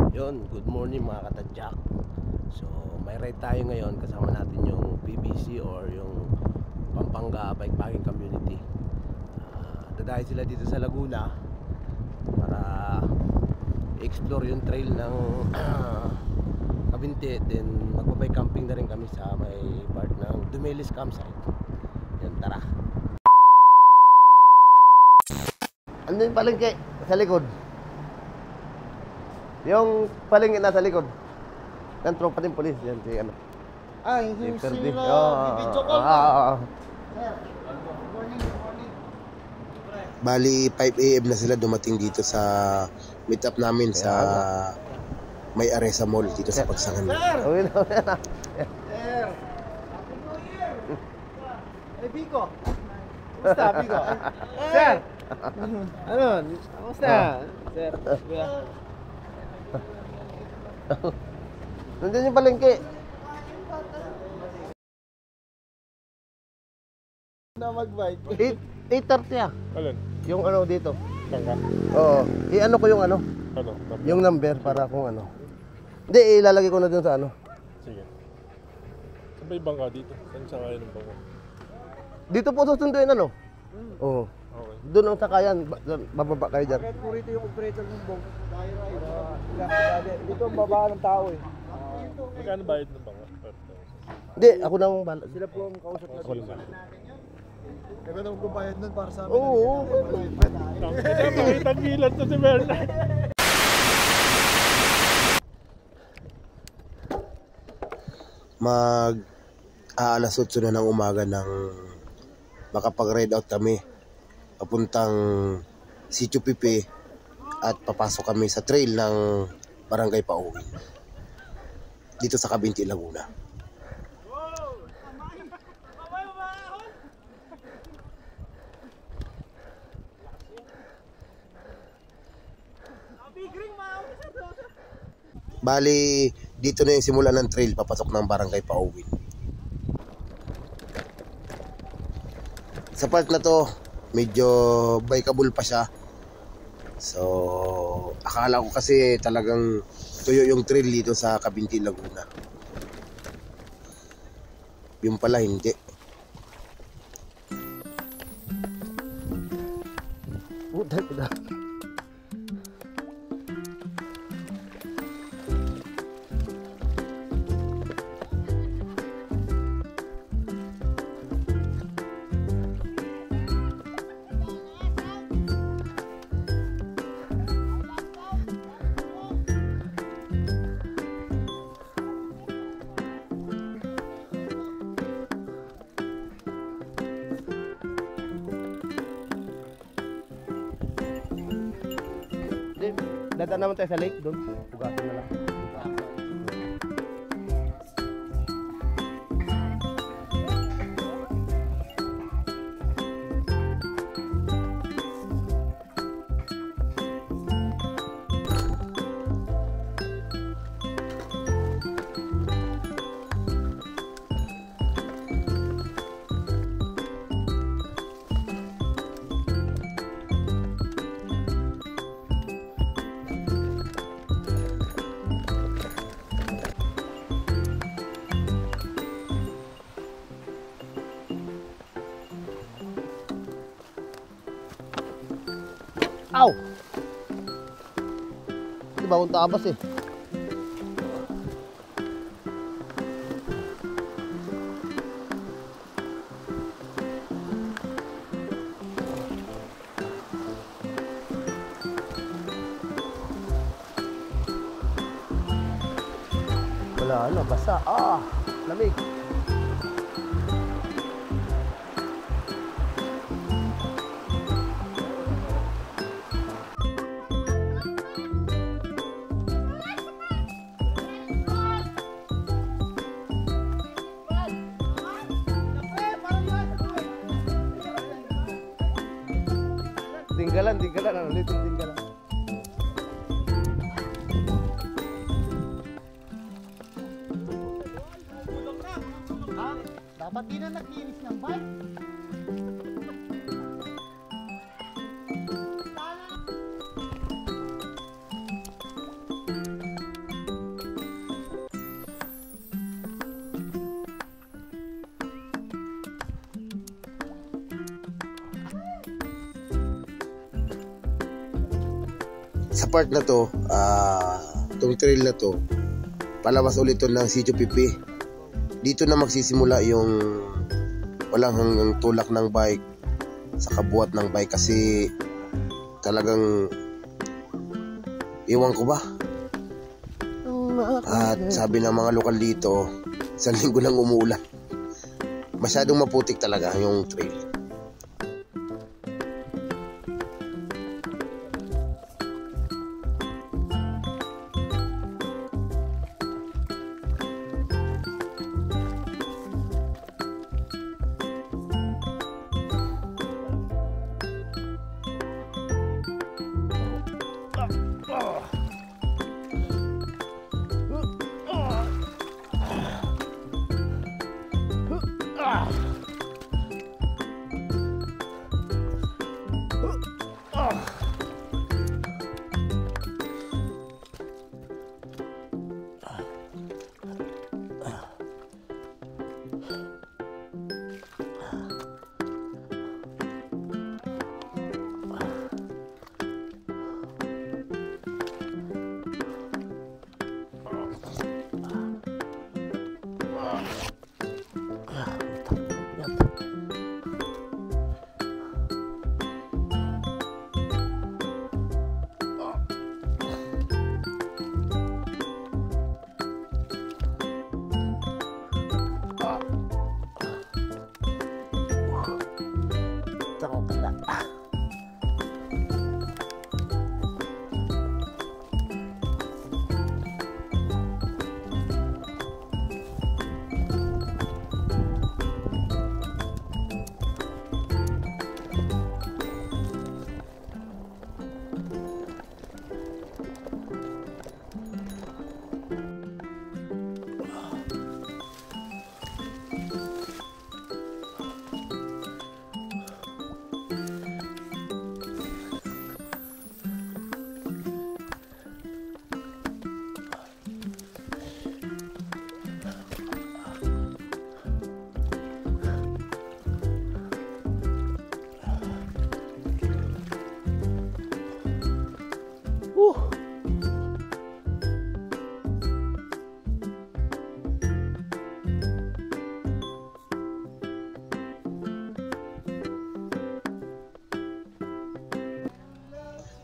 Yun, good morning mga katadyak. So, may ride tayo ngayon. Kasama natin yung PBC or yung Pampanga Bikepacking Community. Dadahin sila dito sa Laguna para explore yung trail ng Kabinte. Then magbabike camping na rin kami sa may part ng Dumelis campsite. Yan, tara. Ano yung palengke sa likod? Yung palengke nasa likod. Ng tropa din polis. Yan si ano. Yung si sila bibidyo ko. Sir, morning. Bali 5 AM na sila dumating dito sa meet up namin sa may Aresa Mall dito sa Pagsangan. Sir! Okay na. Sir! Happy New Year! Biko! Kumusta, Biko? Sir! Ano? Kumusta? Sir, kuya. Nandiyan yung palengke. Na mag-bike. 8:30 ah. Alin? Yung ano dito. Tangka? Oo. I-ano ko yung ano. Ano? Yung number para kung ano. Hindi, ilalagay ko na dun sa ano. Sige. Saan ba yung bangka dito? Saan sa kaya ng bangka? Dito po susunduin ano. Oo. Okay. Doon ang sakayan. Doon, bababa kayo dyan. Kahit po rito yung operator ng boat. Dito ang babaan ng tao eh. Magkano bayad ng bangka? Hindi, ako nang bala. Sila po ang kausap Ako natin. lang. Kaya nang magbabayad nun para sa amin. Oo. Makita gilan to si Bernard. Alas 8 na ng umaga nang makapag-ride out kami papuntang Sitio Pipe at papasok kami sa trail ng Barangay Pauwin dito sa Kabinte, Laguna. Bali, dito na yung simula ng trail papasok ng Barangay Pauwin. Sa part na to, medyo bikeable pa siya. So, akala ko kasi talagang tuyo yung trail dito sa Kabinte, Laguna. Yung pala hindi. Puta kita. Dadaan naman tayo sa lake doon. Pugasin na lang. Aw! Di ba kung tabas eh. Wala ano, basa. Lamig. Tinggalan, ano ulit yung tinggalan. Dapat din na naglinis ng bike. sa part na to, itong trail na to, palabas ulit to ng Sitio Pipi. Dito na magsisimula yung walang hanggang tulak ng bike sa kabuhat ng bike, kasi talagang iwan ko ba, at sabi ng mga lokal dito, isang linggo lang umuulan, masyadong maputik talaga yung trail.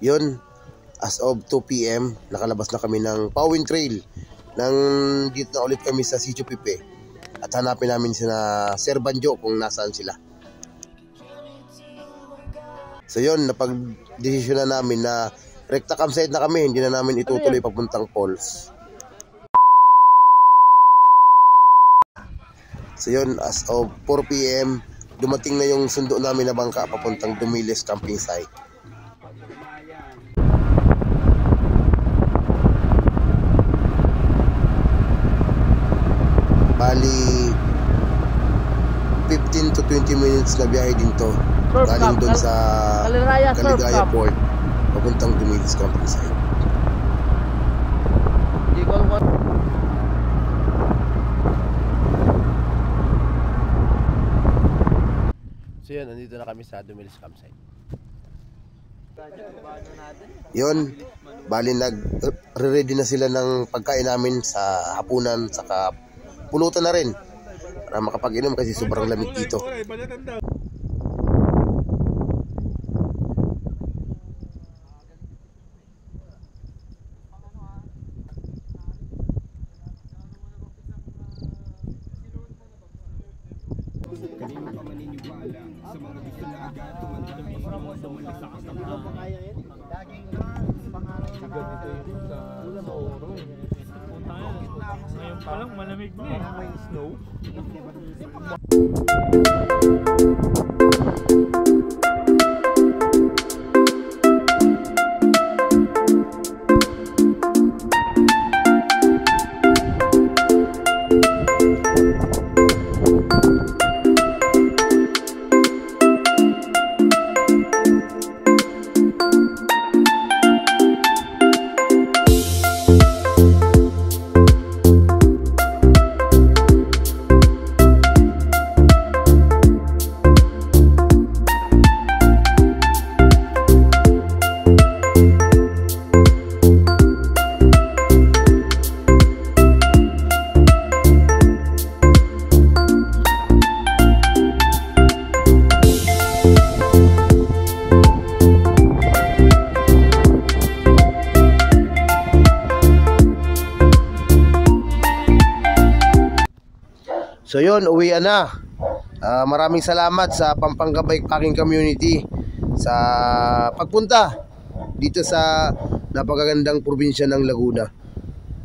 Yun, as of 2 PM, nakalabas na kami ng Pawin Trail. Dito na ulit kami sa Sitio Pipi. At hanapin namin sina Sir Banjo kung nasaan sila. So yun, napag-desisyon na namin na rekta campsite na kami. Hindi na namin itutuloy papuntang falls. So yun, as of 4 PM, dumating na yung sundo namin na bangka papuntang Dumiles camping site. Bali 15 to 20 minutes na biyahe din to, galing doon sa Caligaya Port papuntang Dumiles camping site. So yun, nandito na kami sa Dumiles campsite. Yun, bali nag-ready na sila ng pagkain namin sa hapunan, saka pulutan na rin para makapag-inom kasi sobrang lamig dito. Ngayon pa lang malamig na eh. May snow. So yun, uwian na. Maraming salamat sa Pampanga Bikepacking Community sa pagpunta dito sa napakagandang probinsya ng Laguna.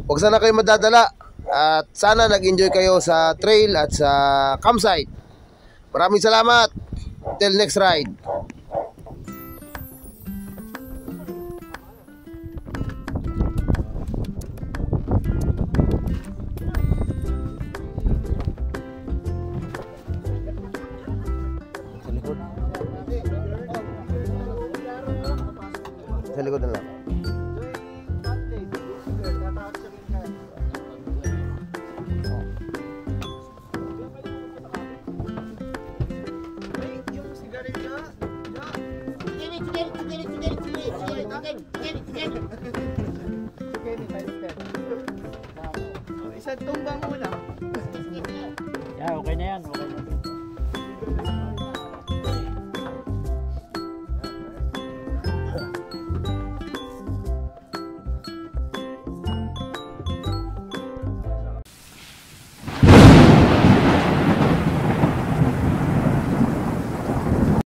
Huwag sana kayo madadala at sana nag-enjoy kayo sa trail at sa campsite. Maraming salamat. Till next ride. Sa likod. Sa likod na lang. Isang tumbang